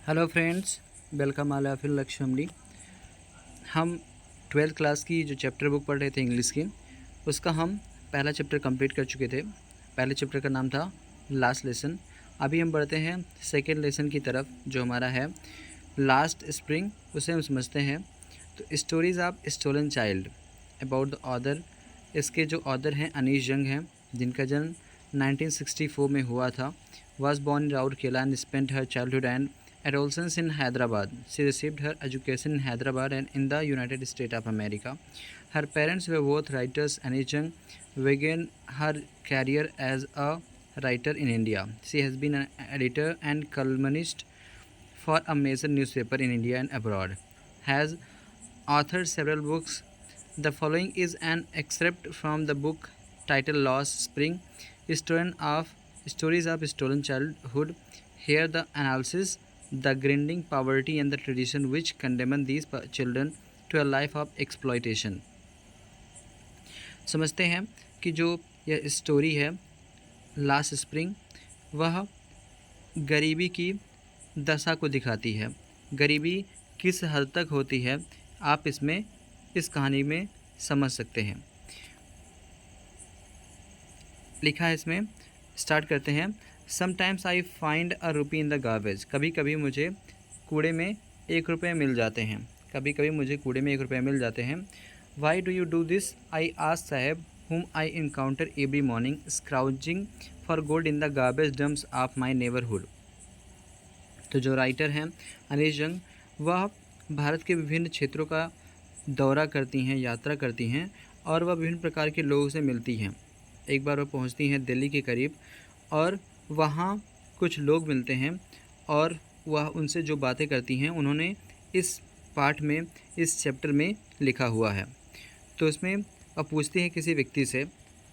Hello friends, welcome all of in Lakshmani. हम 12th class की जो चैप्टर बुक पढ़ रहे थे इंग्लिश की, उसका हम पहला चैप्टर कंप्लीट कर चुके थे। पहले चैप्टर का नाम था लास्ट लेसन। अभी हम बढ़ते हैं सेकेंड लेसन की तरफ, जो हमारा है लास्ट स्प्रिंग। उसे हम समझते हैं। तो stories of stolen child about the author. इसके जो ऑथर हैं अनीश जंग हैं, जिनका जन्म 1964 में हुआ था। was born in Rourkela and spent her childhood and adolescence in Hyderabad. She received her education in Hyderabad and in the United States of America. Her parents were both writers. Anish Jung began her career as a writer in India. She has been an editor and columnist for a major newspaper in India and abroad. Has authored several books. The following is an excerpt from the book titled Lost Spring, Stories of Stolen Childhood. Here the analysis, the grinding poverty and the tradition which condemn these children to a life of exploitation. समझते हैं कि जो यह story है last spring, वह गरीबी की दशा को दिखाती है। गरीबी किस हद तक होती है, आप इसमें इस कहानी में समझ सकते हैं। लिखा है इसमें, स्टार्ट करते हैं। Sometimes I find a rupee in the garbage. कभी कभी मुझे कूड़े में 1 रुपये मिल जाते हैं। कभी कभी मुझे कूड़े में 1 रुपये मिल जाते हैं। Why do you do this I ask sahib whom I encounter every morning scrounging for gold in the garbage dumps of my neighborhood. तो जो राइटर हैं अनीश जंग, वह भारत के विभिन्न क्षेत्रों का दौरा करती हैं, यात्रा करती हैं, और वह विभिन्न प्रकार के लोगों से मिलती हैं। एक बार वह पहुंचती हैं दिल्ली के करीब, और वहाँ कुछ लोग मिलते हैं और वह उनसे जो बातें करती हैं, उन्होंने इस पाठ में, इस चैप्टर में लिखा हुआ है। तो इसमें वह पूछती है किसी व्यक्ति से,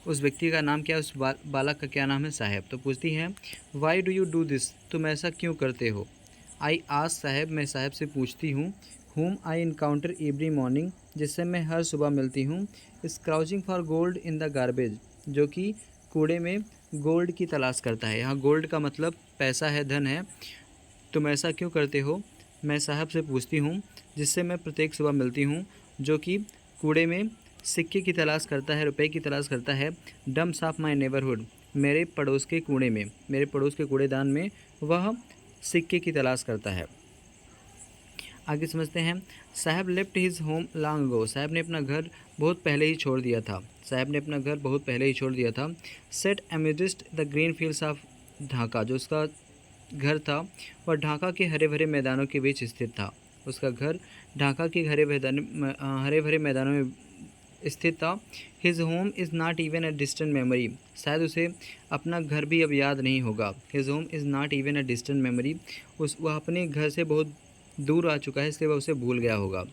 उस व्यक्ति का नाम क्या है, उस बालक का क्या नाम है, साहेब। तो पूछती हैं, why do you do this, तुम ऐसा क्यों करते हो। आई आस्क साहेब, मैं साहेब से पूछती हूँ। whom I encounter every morning, जिससे मैं हर सुबह मिलती हूँ। Scrounging for gold in the garbage, जो कि कूड़े में गोल्ड की तलाश करता है। यहाँ गोल्ड का मतलब पैसा है, धन है। तुम ऐसा क्यों करते हो, मैं साहब से पूछती हूँ, जिससे मैं प्रत्येक सुबह मिलती हूँ, जो कि कूड़े में सिक्के की तलाश करता है, रुपए की तलाश करता है। डम्प्स ऑफ माई नेबरहुड, मेरे पड़ोस के कूड़े में, मेरे पड़ोस के कूड़ेदान में वह सिक्के की तलाश करता है। आगे समझते हैं। साहब left his home long ago, साहब ने अपना घर बहुत पहले ही छोड़ दिया था। साहब ने अपना घर बहुत पहले ही छोड़ दिया था। Set amidst the green fields of Dhaka, जो उसका घर था वह ढाका के हरे भरे मैदानों के बीच स्थित था। उसका घर ढाका के हरे भरे मैदानों में स्थित था। His home is not even a distant memory, शायद उसे अपना घर भी अब याद नहीं होगा। His home is not even a distant memory, वह अपने घर से बहुत दूर आ चुका है, इसलिए वह उसे भूल गया होगा।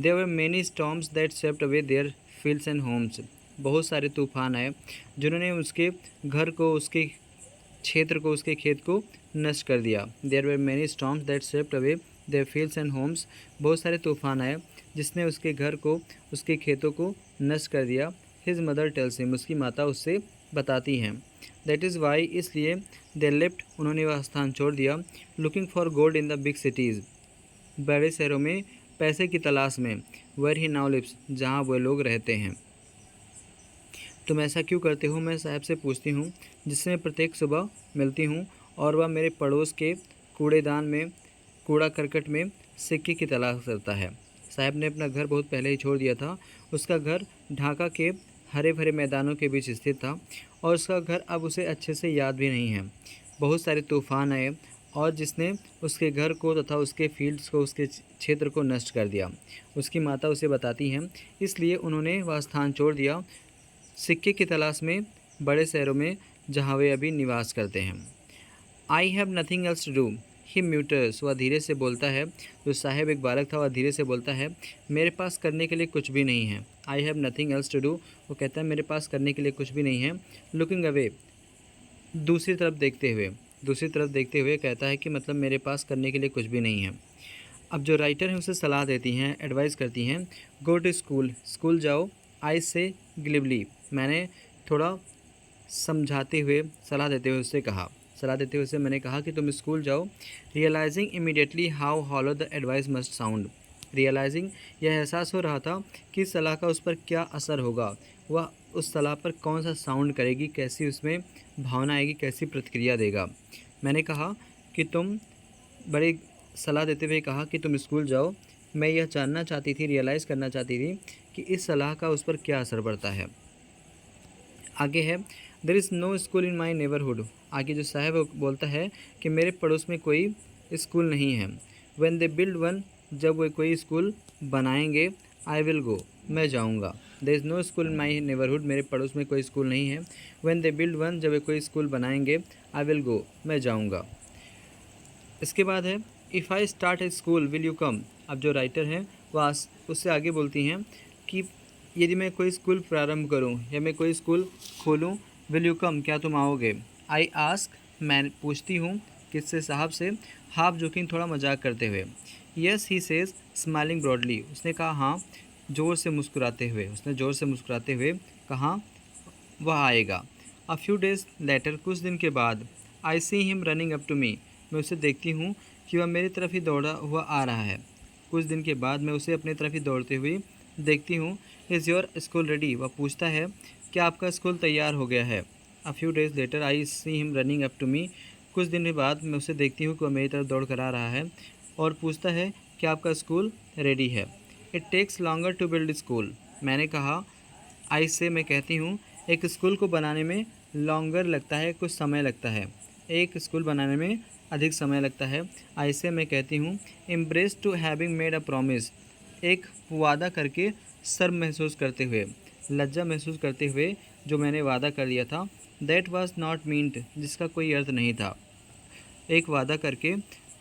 There were many storms that swept away their fields and homes, बहुत सारे तूफान आए जिन्होंने उसके घर को, उसके क्षेत्र को, उसके खेत को नष्ट कर दिया। There were many storms that swept away their fields and homes, बहुत सारे तूफान आए जिसने उसके घर को, उसके खेतों को नष्ट कर दिया। हिज मदर टेल्स हिम, उसकी माता उससे बताती हैं। दैट इज़ वाई, इसलिए दे लेफ्ट, उन्होंने वह स्थान छोड़ दिया। Looking for gold in the big cities, बड़े शहरों में पैसे की तलाश में। वेयर ही नाउ लिव्स, जहाँ वे लोग रहते हैं। तुम ऐसा क्यों करते हो, मैं साहब से पूछती हूँ, जिससे मैं प्रत्येक सुबह मिलती हूँ, और वह मेरे पड़ोस के कूड़ेदान में, कूड़ा करकट में सिक्के की तलाश करता है। साहब ने अपना घर बहुत पहले ही छोड़ दिया था। उसका घर ढाका के हरे भरे मैदानों के बीच स्थित था, और उसका घर अब उसे अच्छे से याद भी नहीं है। बहुत सारे तूफान आए और जिसने उसके घर को तथा उसके फील्ड्स को, उसके क्षेत्र को नष्ट कर दिया। उसकी माता उसे बताती हैं, इसलिए उन्होंने वह स्थान छोड़ दिया सिक्के की तलाश में, बड़े शहरों में जहाँ वे अभी निवास करते हैं। I have nothing else to do, he mutters, वह धीरे से बोलता है। जो साहेब एक बालक था, वह धीरे से बोलता है, मेरे पास करने के लिए कुछ भी नहीं है। I have nothing else to do, वो कहता है मेरे पास करने के लिए कुछ भी नहीं है। लुकिंग अवे, दूसरी तरफ देखते हुए, दूसरी तरफ देखते हुए कहता है कि मतलब मेरे पास करने के लिए कुछ भी नहीं है। अब जो राइटर हैं उसे सलाह देती हैं, एडवाइस करती हैं, गो टू स्कूल, स्कूल जाओ। आई से ग्लिबली, मैंने थोड़ा समझाते हुए, सलाह देते हुए उससे कहा। सलाह देते हुए उसे मैंने कहा कि तुम स्कूल जाओ। Realising immediately how hollow the advice must sound. Realising, यह एहसास हो रहा था कि इस सलाह का उस पर क्या असर होगा, वह उस सलाह पर कौन सा साउंड करेगी, कैसी उसमें भावना आएगी, कैसी प्रतिक्रिया देगा। मैंने कहा कि तुम बड़ी सलाह देते हुए कहा कि तुम स्कूल जाओ। मैं यह जानना चाहती थी, रियलाइज़ करना चाहती थी कि इस सलाह का उस पर क्या असर पड़ता है। आगे है, there is no school in my neighbourhood. आगे जो साहब वो बोलता है कि मेरे पड़ोस में कोई स्कूल नहीं है। व्हेन दे बिल्ड वन, जब वे कोई स्कूल बनाएंगे, आई विल गो, मैं जाऊँगा। There is no school in my neighbourhood, मेरे पड़ोस में कोई स्कूल नहीं है। व्हेन दे बिल्ड वन, जब वे कोई स्कूल बनाएंगे, आई विल गो, मैं जाऊँगा। इसके बाद है, if I start A school will you come. अब जो राइटर हैं वह उससे आगे बोलती हैं कि यदि मैं कोई स्कूल प्रारंभ करूं या मैं कोई स्कूल खोलूं, विल यू कम, क्या तुम आओगे। आई आस्क, मैं पूछती हूँ, किससे, साहब से, हाफ जोकिंग, थोड़ा मजाक करते हुए। Yes he says smiling broadly, उसने कहा हाँ, ज़ोर से मुस्कुराते हुए। उसने ज़ोर से मुस्कुराते हुए कहा वह आएगा। अ फ्यू डेज लेटर, कुछ दिन के बाद, I see him running up to me, मैं उसे देखती हूँ कि वह मेरी तरफ ही दौड़ा हुआ आ रहा है। कुछ दिन के बाद मैं उसे अपनी तरफ ही दौड़ते हुए देखती हूँ। इज़ योर स्कूल रेडी, वह पूछता है क्या आपका स्कूल तैयार हो गया है। A few days later I see him running up to me, कुछ दिन के बाद मैं उसे देखती हूँ कि वह मेरी तरफ दौड़ कर आ रहा है और पूछता है क्या आपका स्कूल रेडी है। It takes longer to build school, मैंने कहा, आई से, मैं कहती हूँ, एक स्कूल को बनाने में लॉन्गर लगता है, कुछ समय लगता है। एक स्कूल बनाने में अधिक समय लगता है। आई से, मैं कहती हूँ, embrace to having made a promise, एक वादा करके शर्म महसूस करते हुए, लज्जा महसूस करते हुए जो मैंने वादा कर लिया था। दैट वाज नॉट मीन्ड, जिसका कोई अर्थ नहीं था। एक वादा करके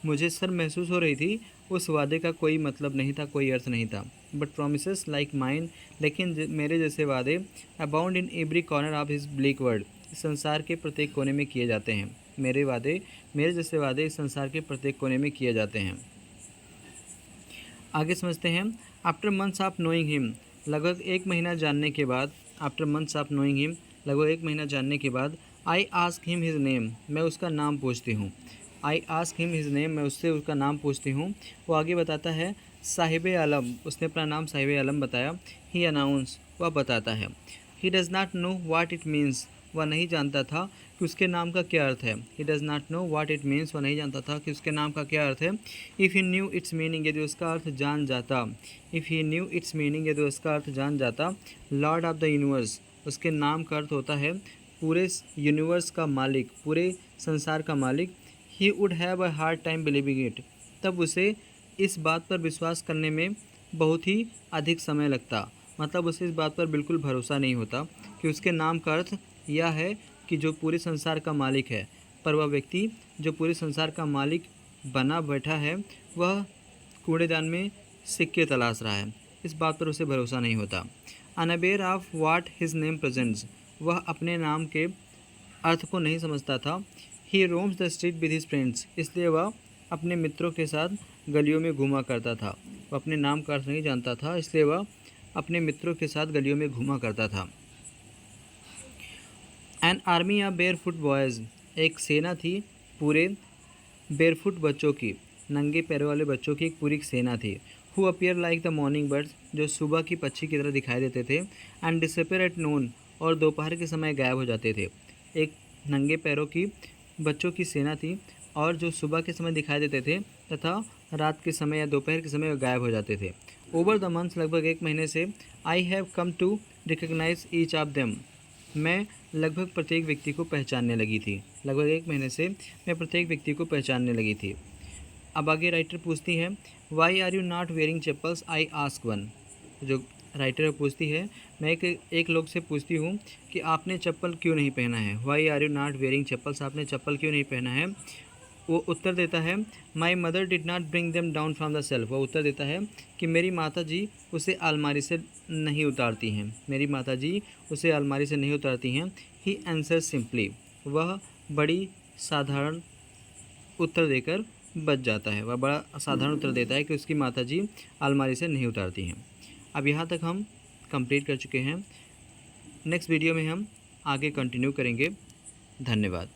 मुझे शर्म महसूस हो रही थी, उस वादे का कोई मतलब नहीं था, कोई अर्थ नहीं था। बट प्रोमिसेस लाइक माइन, लेकिन मेरे जैसे वादे, abound in every corner of his bleak world, इस संसार के प्रत्येक कोने में किए जाते हैं। मेरे वादे, मेरे जैसे वादे इस संसार के प्रत्येक कोने में किए जाते हैं। आगे समझते हैं। After months of knowing him, लगभग एक महीना जानने के बाद, after months of knowing him, लगभग एक महीना जानने के बाद, I ask him his name, मैं उसका नाम पूछती हूँ। I ask him his name, मैं उससे उसका नाम पूछती हूँ। वो आगे बताता है, साहिब आलम, उसने अपना नाम साहिब आलम बताया। ही अनाउंस, वह बताता है। He does not know what it means, वह नहीं जानता था कि उसके नाम का क्या अर्थ है। He does not know what it means, वह नहीं जानता था कि उसके नाम का क्या अर्थ है। If he new it's meaning, यदि उसका अर्थ जान जाता। If he new it's meaning, यदि उसका अर्थ जान जाता। लॉर्ड ऑफ द यूनिवर्स, उसके नाम का अर्थ होता है पूरे यूनिवर्स का मालिक, पूरे संसार का मालिक। He would have a hard time believing it, तब उसे इस बात पर विश्वास करने में बहुत ही अधिक समय लगता। मतलब उसे इस बात पर बिल्कुल भरोसा नहीं होता कि उसके नाम का अर्थ यह है कि जो पूरे संसार का मालिक है, पर वह व्यक्ति जो पूरे संसार का मालिक बना बैठा है, वह कूड़ेदान में सिक्के तलाश रहा है। इस बात पर उसे भरोसा नहीं होता। Unaware of what his name presents, वह अपने नाम के अर्थ को नहीं समझता था। He roams the street with his friends, इसलिए वह अपने मित्रों के साथ गलियों में घूमा करता था। वह अपने नाम का अर्थ नहीं जानता था, इसलिए वह अपने मित्रों के साथ गलियों में घूमा करता था। An army of barefoot boys, एक सेना थी पूरे बेयरफुट बच्चों की, नंगे पैरों वाले बच्चों की एक पूरी सेना थी। Who appear like the morning birds, जो सुबह की पक्षी की तरह दिखाई देते थे। एंड डिसअपीयर एट नून, और दोपहर के समय गायब हो जाते थे। एक नंगे पैरों की बच्चों की सेना थी और जो सुबह के समय दिखाई देते थे तथा रात के समय या दोपहर के समय गायब हो जाते थे। ओवर द मंथ्स, लगभग एक महीने से, I have come to recognise each of them, मैं लगभग प्रत्येक व्यक्ति को पहचानने लगी थी। लगभग एक महीने से मैं प्रत्येक व्यक्ति को पहचानने लगी थी। अब आगे राइटर पूछती है, why are you not wearing chappals, I ask one. जो राइटर पूछती है, मैं एक लोग से पूछती हूँ कि आपने चप्पल क्यों नहीं पहना है। Why are you not wearing chappals, आपने चप्पल क्यों नहीं पहना है। वो उत्तर देता है, my mother did not bring them down from the self, वो उत्तर देता है कि मेरी माता जी उसे अलमारी से नहीं उतारती हैं, मेरी माता जी उसे अलमारी से नहीं उतारती हैं। ही आंसर सिंपली, वह बड़ी साधारण उत्तर देकर बच जाता है। वह बड़ा साधारण उत्तर देता है कि उसकी माता जी अलमारी से नहीं उतारती हैं। अब यहाँ तक हम कंप्लीट कर चुके हैं। नेक्स्ट वीडियो में हम आगे कंटिन्यू करेंगे। धन्यवाद।